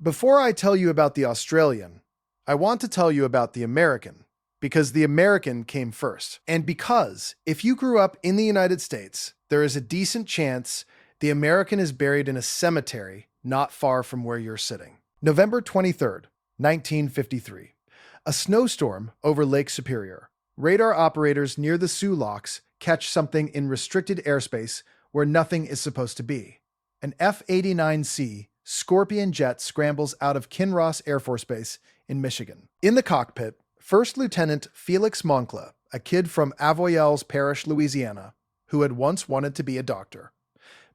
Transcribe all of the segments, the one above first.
Before I tell you about the Australian, I want to tell you about the American, because the American came first. And because if you grew up in the United States, there is a decent chance the American is buried in a cemetery not far from where you're sitting. November 23rd, 1953. A snowstorm over Lake Superior. Radar operators near the Sioux Locks catch something in restricted airspace where nothing is supposed to be. An F-89C Scorpion jet scrambles out of Kinross Air Force Base in Michigan. In the cockpit, First Lieutenant Felix Moncla, a kid from Avoyelles Parish, Louisiana, who had once wanted to be a doctor.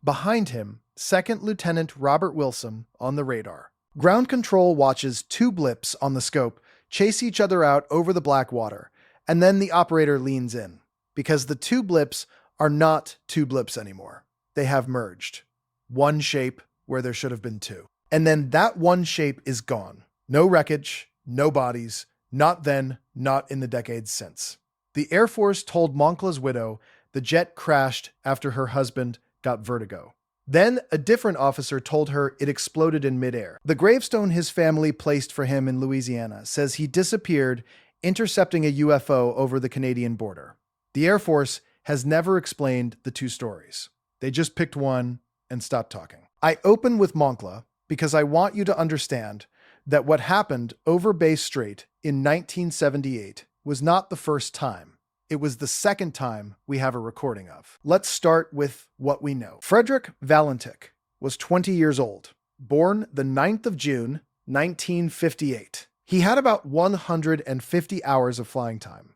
Behind him, Second Lieutenant Robert Wilson on the radar. Ground control watches two blips on the scope chase each other out over the black water, and then the operator leans in, because the two blips are not two blips anymore. They have merged. One shape where there should have been two. And then that one shape is gone. No wreckage, no bodies, not then, not in the decades since. The Air Force told Moncla's widow the jet crashed after her husband got vertigo. Then a different officer told her it exploded in midair. The gravestone his family placed for him in Louisiana says he disappeared intercepting a UFO over the Canadian border. The Air Force has never explained the two stories. They just picked one and stopped talking. I open with Moncla because I want you to understand that what happened over Bass Strait in 1978 was not the first time. It was the second time we have a recording of. Let's start with what we know. Frederick Valentich was 20 years old, born the 9th of June, 1958. He had about 150 hours of flying time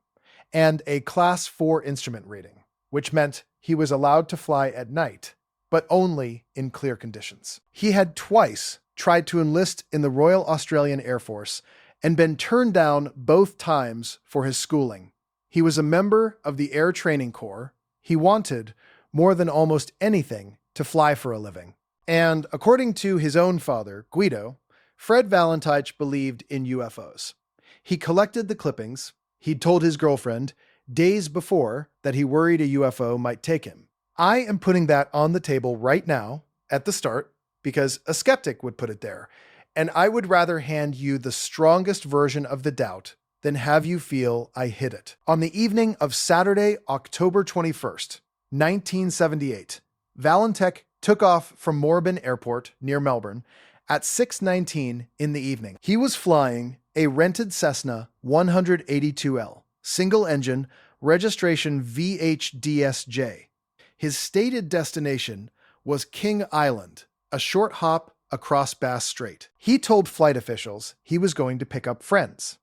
and a Class 4 instrument rating, which meant he was allowed to fly at night, but only in clear conditions. He had twice tried to enlist in the Royal Australian Air Force and been turned down both times for his schooling. He was a member of the Air Training Corps. He wanted, more than almost anything, to fly for a living. And according to his own father, Guido, Fred Valentich believed in UFOs. He collected the clippings. He'd told his girlfriend days before that he worried a UFO might take him. I am putting that on the table right now, at the start, because a skeptic would put it there, and I would rather hand you the strongest version of the doubt than have you feel I hid it. On the evening of Saturday, October 21st, 1978, Valentich took off from Moorabbin Airport near Melbourne at 6:19 in the evening. He was flying a rented Cessna 182L, single engine, registration VHDSJ. His stated destination was King Island, a short hop across Bass Strait. He told flight officials he was going to pick up friends.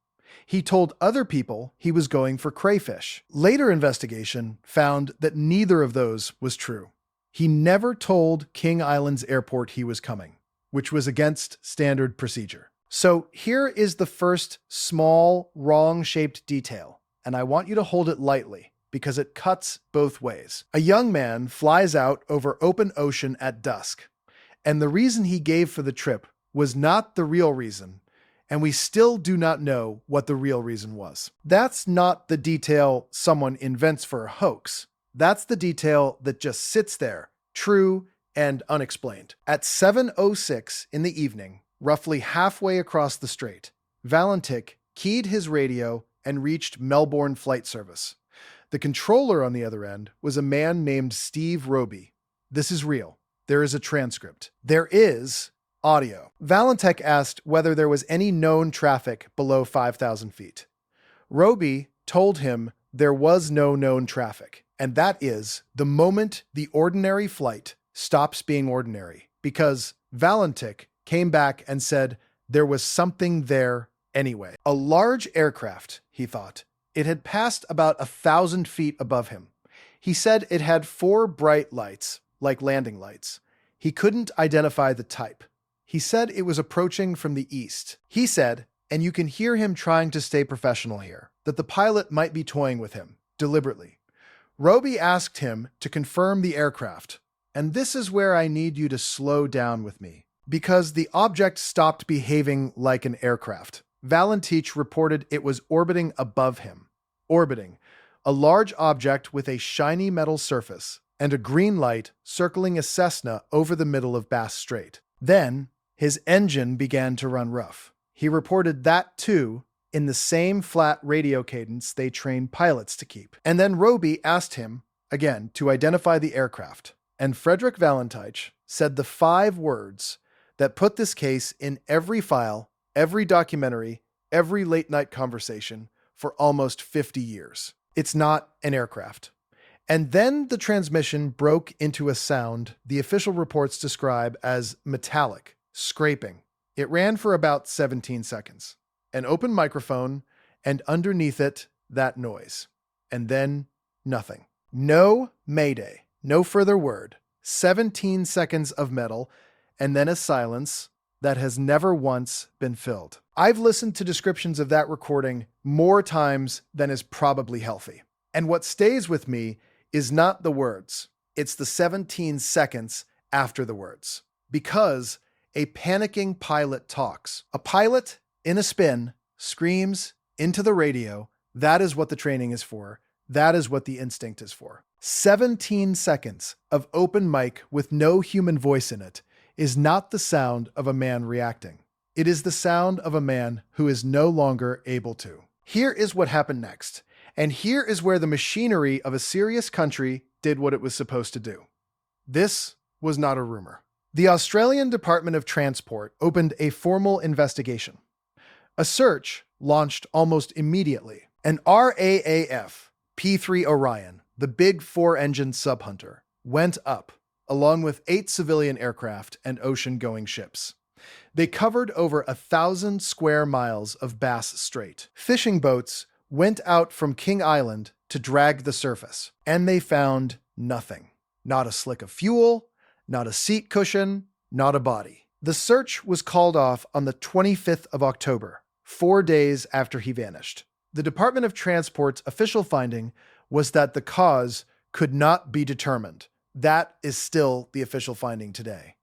He told other people he was going for crayfish. Later investigation found that neither of those was true. He never told King Island's airport he was coming, which was against standard procedure. So here is the first small, wrong-shaped detail, and I want you to hold it lightly because it cuts both ways. A young man flies out over open ocean at dusk, and the reason he gave for the trip was not the real reason, and we still do not know what the real reason was. That's not the detail someone invents for a hoax. That's the detail that just sits there, true and unexplained. At 7:06 in the evening, roughly halfway across the strait, Valentich keyed his radio and reached Melbourne Flight Service. The controller on the other end was a man named Steve Roby. This is real. There is a transcript. There is audio. Valentich asked whether there was any known traffic below 5,000 feet. Roby told him there was no known traffic, and that is the moment the ordinary flight stops being ordinary, because Valentich came back and said there was something there anyway. A large aircraft, he thought. It had passed about 1,000 feet above him. He said it had 4 bright lights, like landing lights. He couldn't identify the type. He said it was approaching from the east. He said, and you can hear him trying to stay professional here, that the pilot might be toying with him, deliberately. Roby asked him to confirm the aircraft, and this is where I need you to slow down with me, because the object stopped behaving like an aircraft. Valentich reported it was orbiting above him. Orbiting, a large object with a shiny metal surface and a green light circling a Cessna over the middle of Bass Strait. Then, his engine began to run rough. He reported that, too, in the same flat radio cadence they trained pilots to keep. And then Roby asked him, again, to identify the aircraft. And Frederick Valentich said the 5 words that put this case in every file, every documentary, every late-night conversation for almost 50 years. It's not an aircraft. And then the transmission broke into a sound the official reports describe as metallic, scraping. It ran for about 17 seconds. An open microphone, and underneath it, that noise. And then nothing. No mayday, no further word. 17 seconds of metal, and then a silence that has never once been filled. I've listened to descriptions of that recording more times than is probably healthy. And what stays with me is not the words. It's the 17 seconds after the words. Because a panicking pilot talks. A pilot in a spin screams into the radio. That is what the training is for. That is what the instinct is for. 17 seconds of open mic with no human voice in it is not the sound of a man reacting. It is the sound of a man who is no longer able to. Here is what happened next. And here is where the machinery of a serious country did what it was supposed to do. This was not a rumor. The Australian Department of Transport opened a formal investigation. A search launched almost immediately. An RAAF P-3 Orion, the big 4-engine subhunter, went up, along with 8 civilian aircraft and ocean-going ships. They covered over 1,000 square miles of Bass Strait. Fishing boats went out from King Island to drag the surface, and they found nothing. Not a slick of fuel, not a seat cushion, not a body. The search was called off on the 25th of October, 4 days after he vanished. The Department of Transport's official finding was that the cause could not be determined. That is still the official finding today.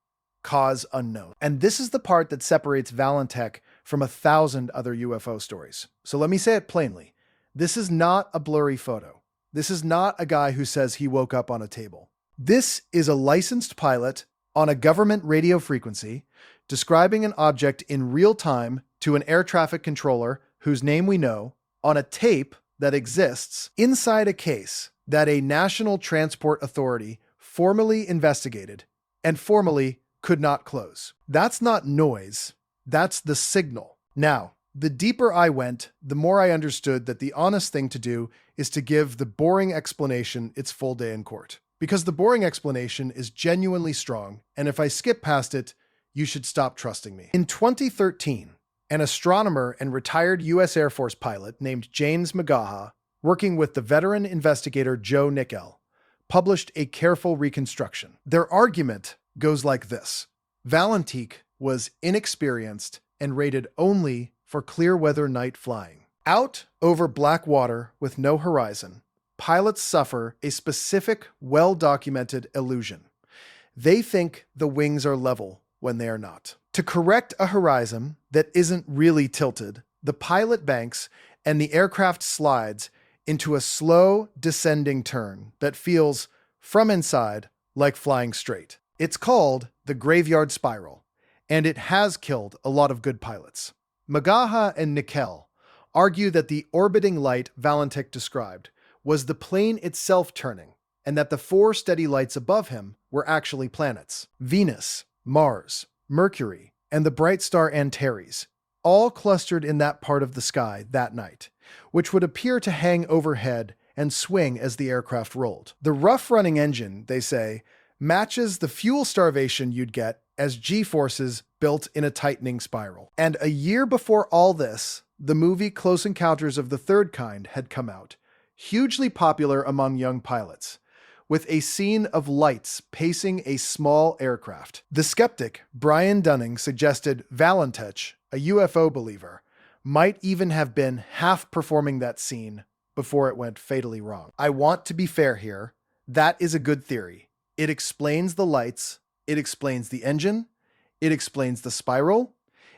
Cause unknown. And this is the part that separates Valentich from 1,000 other UFO stories. So let me say it plainly. This is not a blurry photo. This is not a guy who says he woke up on a table. This is a licensed pilot on a government radio frequency describing an object in real time to an air traffic controller whose name we know on a tape that exists inside a case that a national transport authority formally investigated and formally could not close. That's not noise. That's the signal. Now, the deeper I went, the more I understood that the honest thing to do is to give the boring explanation its full day in court. Because the boring explanation is genuinely strong, and if I skip past it, you should stop trusting me. In 2013, an astronomer and retired U.S. Air Force pilot named James McGaha, working with the veteran investigator Joe Nickel, published a careful reconstruction. Their argument goes like this. Valentich was inexperienced and rated only for clear weather night flying. Out over black water with no horizon, pilots suffer a specific, well-documented illusion. They think the wings are level when they are not. To correct a horizon that isn't really tilted, the pilot banks and the aircraft slides into a slow descending turn that feels, from inside, like flying straight. It's called the graveyard spiral, and it has killed a lot of good pilots. McGaha and Nickel argue that the orbiting light Valentich described was the plane itself turning, and that the 4 steady lights above him were actually planets. Venus, Mars, Mercury, and the bright star Antares, all clustered in that part of the sky that night, which would appear to hang overhead and swing as the aircraft rolled. The rough-running engine, they say, matches the fuel starvation you'd get as G-forces built in a tightening spiral. And a year before all this, the movie Close Encounters of the Third Kind had come out, hugely popular among young pilots, with a scene of lights pacing a small aircraft. The skeptic Brian Dunning suggested Valentich, a UFO believer, might even have been half performing that scene before it went fatally wrong. I want to be fair here. That is a good theory. It explains the lights, it explains the engine, it explains the spiral,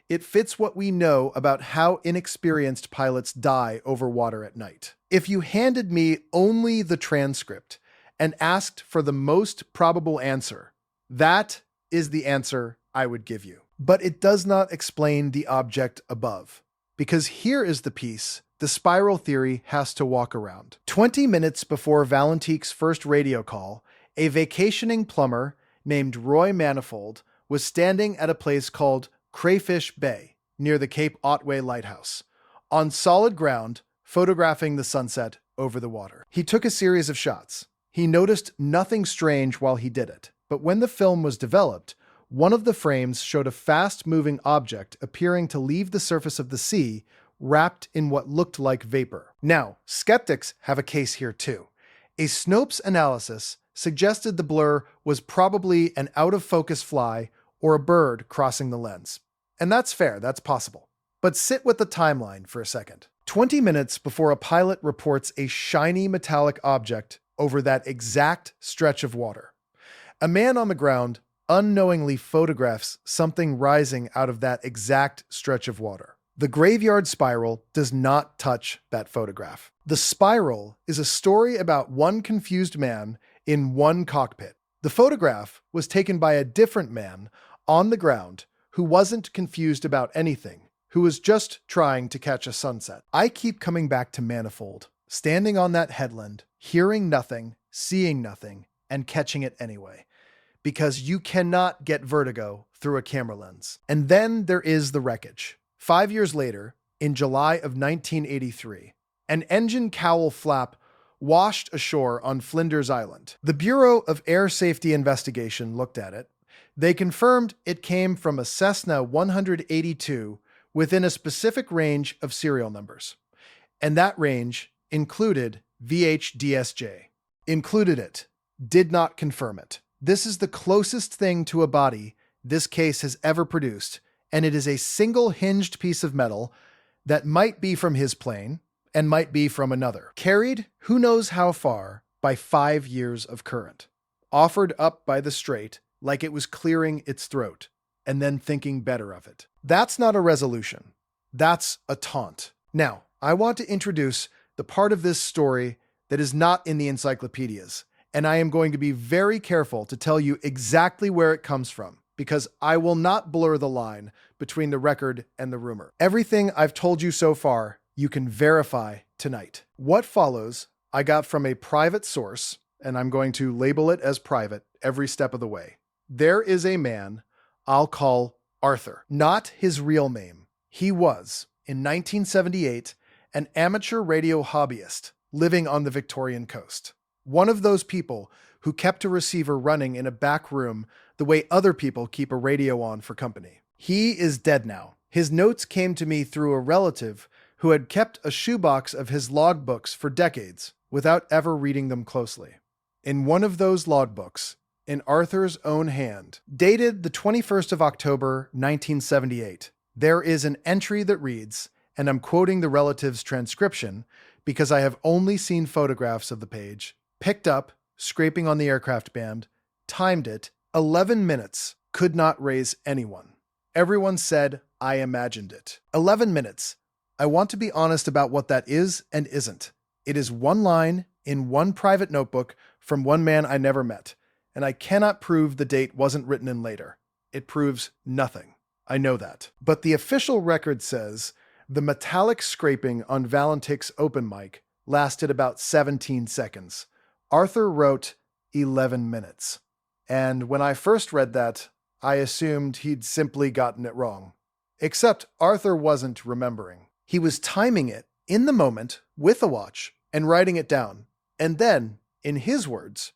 it fits what we know about how inexperienced pilots die over water at night. If you handed me only the transcript and asked for the most probable answer, that is the answer I would give you. But it does not explain the object above. Because here is the piece the spiral theory has to walk around. 20 minutes before Valentich's first radio call, a vacationing plumber named Roy Manifold was standing at a place called Crayfish Bay near the Cape Otway Lighthouse, on solid ground, photographing the sunset over the water. He took a series of shots. He noticed nothing strange while he did it, but when the film was developed, one of the frames showed a fast-moving object appearing to leave the surface of the sea, wrapped in what looked like vapor. Now, skeptics have a case here too. A Snopes analysis suggested the blur was probably an out-of-focus fly or a bird crossing the lens. And that's fair, that's possible. But sit with the timeline for a second. 20 minutes before a pilot reports a shiny metallic object over that exact stretch of water, a man on the ground unknowingly photographs something rising out of that exact stretch of water. The graveyard spiral does not touch that photograph. The spiral is a story about one confused man in one cockpit. The photograph was taken by a different man on the ground who wasn't confused about anything, who was just trying to catch a sunset. I keep coming back to Manifold, standing on that headland, hearing nothing, seeing nothing, and catching it anyway. Because you cannot get vertigo through a camera lens. And then there is the wreckage. 5 years later, in July of 1983, an engine cowl flap washed ashore on Flinders Island. The Bureau of Air Safety Investigation looked at it. They confirmed it came from a Cessna 182 within a specific range of serial numbers. And that range included VHDSJ. Included it, did not confirm it. This is the closest thing to a body this case has ever produced, and it is a single hinged piece of metal that might be from his plane and might be from another. Carried who knows how far by 5 years of current. Offered up by the Strait like it was clearing its throat, and then thinking better of it. That's not a resolution. That's a taunt. Now, I want to introduce the part of this story that is not in the encyclopedias, and I am going to be very careful to tell you exactly where it comes from, because I will not blur the line between the record and the rumor. Everything I've told you so far, you can verify tonight. What follows, I got from a private source, and I'm going to label it as private every step of the way. There is a man I'll call Arthur, not his real name. He was, in 1978, an amateur radio hobbyist living on the Victorian coast. One of those people who kept a receiver running in a back room the way other people keep a radio on for company. He is dead now. His notes came to me through a relative who had kept a shoebox of his logbooks for decades without ever reading them closely. In one of those logbooks, in Arthur's own hand, dated the 21st of October, 1978, there is an entry that reads, and I'm quoting the relative's transcription because I have only seen photographs of the page, picked up, scraping on the aircraft band, timed it, 11 minutes, could not raise anyone. Everyone said, I imagined it. 11 minutes. I want to be honest about what that is and isn't. It is one line in one private notebook from one man I never met, and I cannot prove the date wasn't written in later. It proves nothing. I know that. But the official record says the metallic scraping on Valentich's open mic lasted about 17 seconds. Arthur wrote 11 minutes. And when I first read that, I assumed he'd simply gotten it wrong. Except Arthur wasn't remembering. He was timing it in the moment with a watch and writing it down. And then, in his words,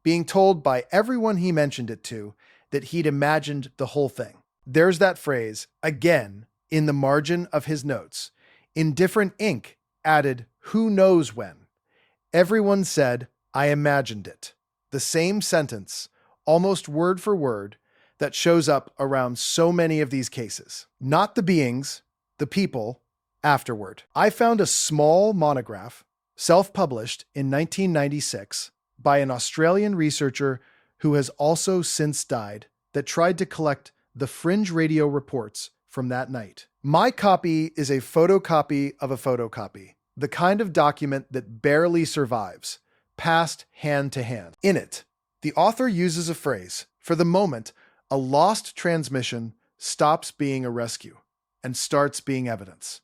being told by everyone he mentioned it to that he'd imagined the whole thing. There's that phrase, again, in the margin of his notes, in different ink, added, who knows when. Everyone said, I imagined it. The same sentence, almost word for word, that shows up around so many of these cases. Not the beings, the people, afterward. I found a small monograph, self-published in 1996, by an Australian researcher who has also since died, that tried to collect the fringe radio reports from that night. My copy is a photocopy of a photocopy, the kind of document that barely survives, passed hand to hand. In it, the author uses a phrase, for the moment, a lost transmission stops being a rescue and starts being evidence.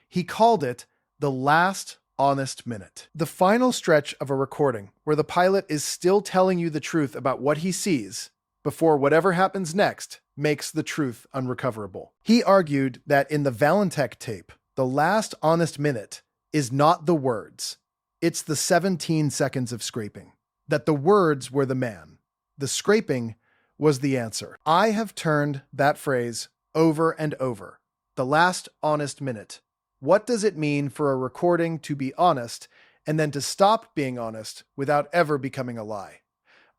He called it the last honest minute. The final stretch of a recording where the pilot is still telling you the truth about what he sees before whatever happens next makes the truth unrecoverable. He argued that in the Valentich tape, the last honest minute is not the words, it's the 17 seconds of scraping. That the words were the man, the scraping was the answer. I have turned that phrase over and over. The last honest minute. What does it mean for a recording to be honest and then to stop being honest without ever becoming a lie?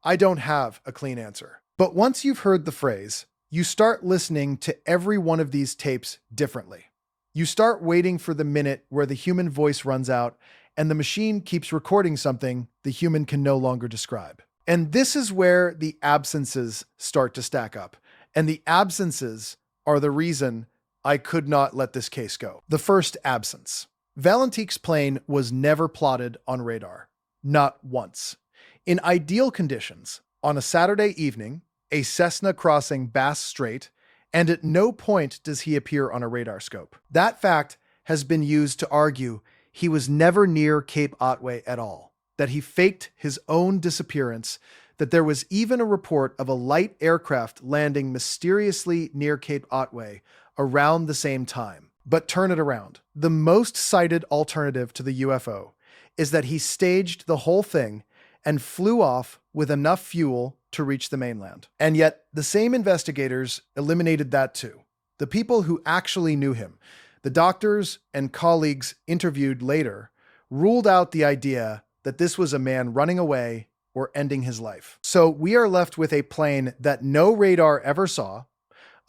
I don't have a clean answer. But once you've heard the phrase, you start listening to every one of these tapes differently. You start waiting for the minute where the human voice runs out and the machine keeps recording something the human can no longer describe. And this is where the absences start to stack up. And the absences are the reason I could not let this case go. The first absence. Valentich's plane was never plotted on radar. Not once. In ideal conditions, on a Saturday evening, a Cessna crossing Bass Strait, and at no point does he appear on a radar scope. That fact has been used to argue he was never near Cape Otway at all, that he faked his own disappearance, that there was even a report of a light aircraft landing mysteriously near Cape Otway around the same time. But turn it around. The most cited alternative to the UFO is that he staged the whole thing and flew off with enough fuel to reach the mainland. And yet, the same investigators eliminated that too. The people who actually knew him, the doctors and colleagues interviewed later, ruled out the idea that this was a man running away or ending his life. So we are left with a plane that no radar ever saw,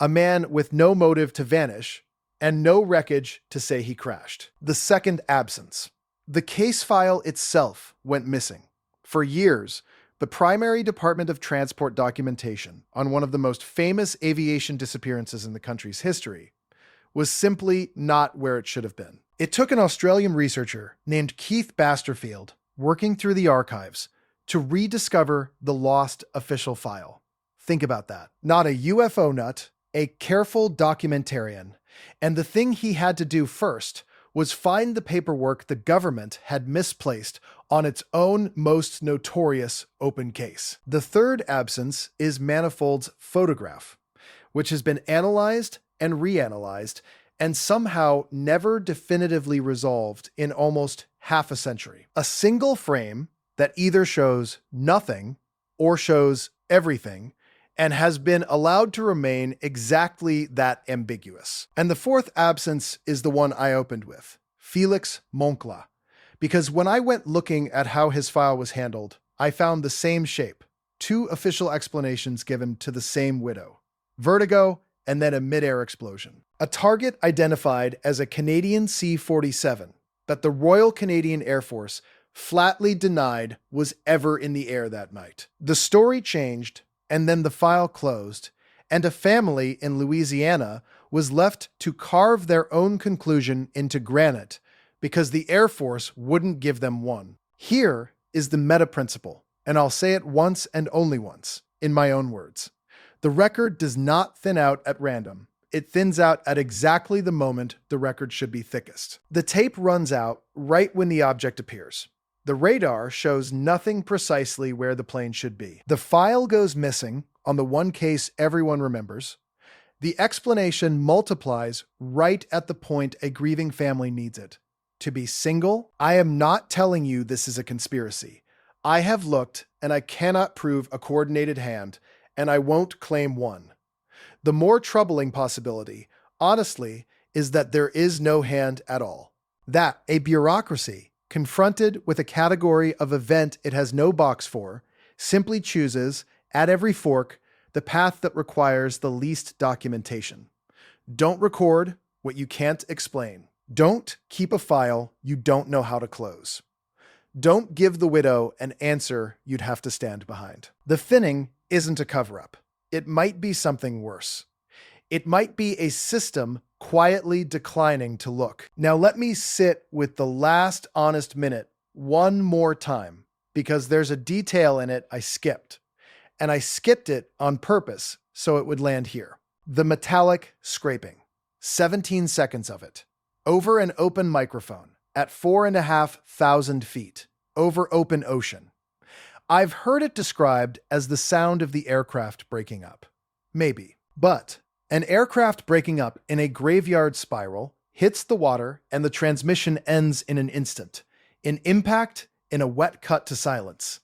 a man with no motive to vanish, and no wreckage to say he crashed. The second absence. The case file itself went missing. For years, the primary Department of Transport documentation on one of the most famous aviation disappearances in the country's history was simply not where it should have been. It took an Australian researcher named Keith Basterfield working through the archives to rediscover the lost official file. Think about that. Not a UFO nut, a careful documentarian. And the thing he had to do first was find the paperwork the government had misplaced on its own most notorious open case. The third absence is Manifold's photograph, which has been analyzed and reanalyzed and somehow never definitively resolved in almost half a century. A single frame that either shows nothing or shows everything and has been allowed to remain exactly that ambiguous. And the fourth absence is the one I opened with, Felix Moncla. Because when I went looking at how his file was handled, I found the same shape, two official explanations given to the same widow, vertigo and then a mid-air explosion. A target identified as a Canadian C-47 that the Royal Canadian Air Force flatly denied was ever in the air that night. The story changed, and then the file closed, and a family in Louisiana was left to carve their own conclusion into granite because the Air Force wouldn't give them one. Here is the meta principle, and I'll say it once and only once, in my own words. The record does not thin out at random. It thins out at exactly the moment the record should be thickest. The tape runs out right when the object appears. The radar shows nothing precisely where the plane should be. The file goes missing on the one case everyone remembers. The explanation multiplies right at the point a grieving family needs it. To be single? I am not telling you this is a conspiracy. I have looked and I cannot prove a coordinated hand, and I won't claim one. The more troubling possibility, honestly, is that there is no hand at all. That a bureaucracy, confronted with a category of event it has no box for, simply chooses, at every fork, the path that requires the least documentation. Don't record what you can't explain. Don't keep a file you don't know how to close. Don't give the widow an answer you'd have to stand behind. The thinning isn't a cover-up. It might be something worse. It might be a system quietly declining to look. Now let me sit with the last honest minute one more time, because there's a detail in it I skipped. And I skipped it on purpose so it would land here. The metallic scraping. 17 seconds of it. Over an open microphone at 4,500 feet. Over open ocean. I've heard it described as the sound of the aircraft breaking up. Maybe. But an aircraft breaking up in a graveyard spiral hits the water and the transmission ends in an instant. In impact, in a wet cut to silence.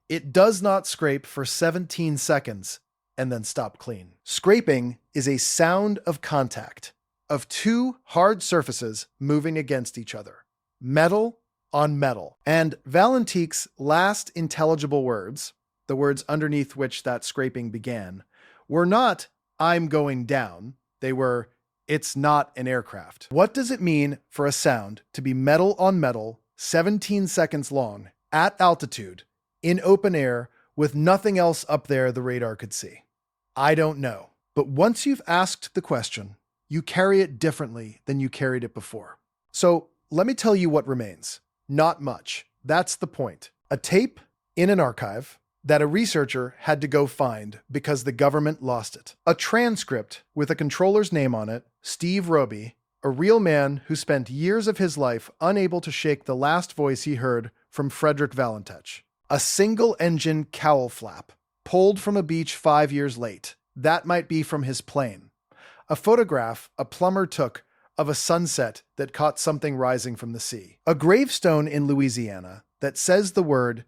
It does not scrape for 17 seconds and then stop clean. Scraping is a sound of contact, of two hard surfaces moving against each other. Metal on metal. And Valentich's last intelligible words, the words underneath which that scraping began, were not, "I'm going down." They were, "It's not an aircraft." What does it mean for a sound to be metal on metal, 17 seconds long, at altitude, in open air, with nothing else up there the radar could see? I don't know. But once you've asked the question, you carry it differently than you carried it before. So let me tell you what remains. Not much. That's the point. A tape in an archive that a researcher had to go find because the government lost it. A transcript with a controller's name on it, Steve Roby, a real man who spent years of his life unable to shake the last voice he heard from Frederick Valentich. A single-engine cowl flap, pulled from a beach 5 years late. That might be from his plane. A photograph a plumber took of a sunset that caught something rising from the sea. A gravestone in Louisiana that says the word,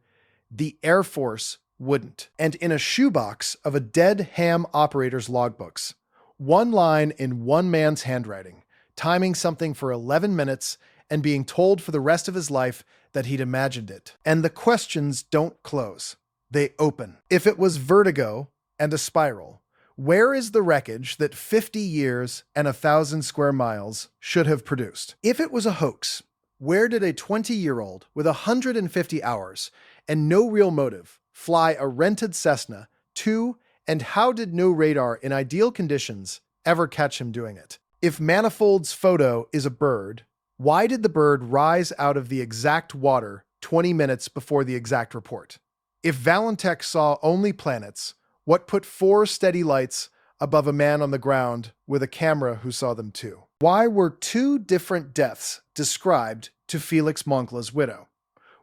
"The Air Force wouldn't." And in a shoebox of a dead ham operator's logbooks, one line in one man's handwriting, timing something for 11 minutes and being told for the rest of his life that he'd imagined it. And the questions don't close. They open. If it was vertigo and a spiral, where is the wreckage that 50 years and 1,000 square miles should have produced? If it was a hoax, where did a 20-year-old with 150 hours and no real motive fly a rented Cessna to, and how did no radar in ideal conditions ever catch him doing it? If Manifold's photo is a bird, why did the bird rise out of the exact water 20 minutes before the exact report? If Valentich saw only planets, what put 4 steady lights above a man on the ground with a camera who saw them too? Why were 2 different deaths described to Felix Moncla's widow?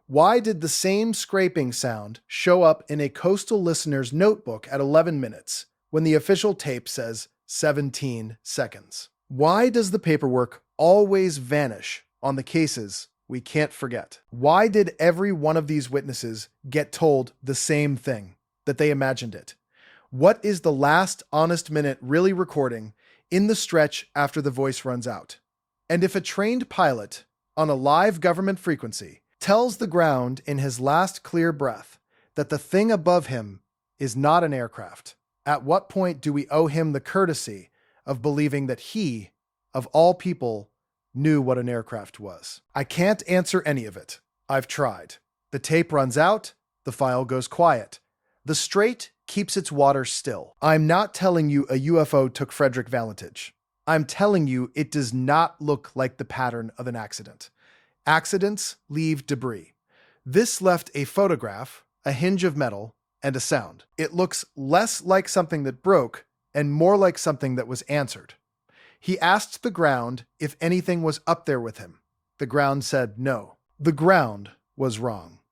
Why did the same scraping sound show up in a coastal listener's notebook at 11 minutes when the official tape says 17 seconds? Why does the paperwork always vanish on the cases we can't forget? Why did every one of these witnesses get told the same thing, that they imagined it? What is the last honest minute really recording in the stretch after the voice runs out? And if a trained pilot on a live government frequency tells the ground in his last clear breath that the thing above him is not an aircraft, at what point do we owe him the courtesy of believing that he, of all people, knew what an aircraft was? I can't answer any of it. I've tried. The tape runs out, the file goes quiet. The Strait keeps its water still. I'm not telling you a UFO took Frederick Valentich. I'm telling you it does not look like the pattern of an accident. Accidents leave debris. This left a photograph, a hinge of metal, and a sound. It looks less like something that broke and more like something that was answered. He asked the ground if anything was up there with him. The ground said no. The ground was wrong.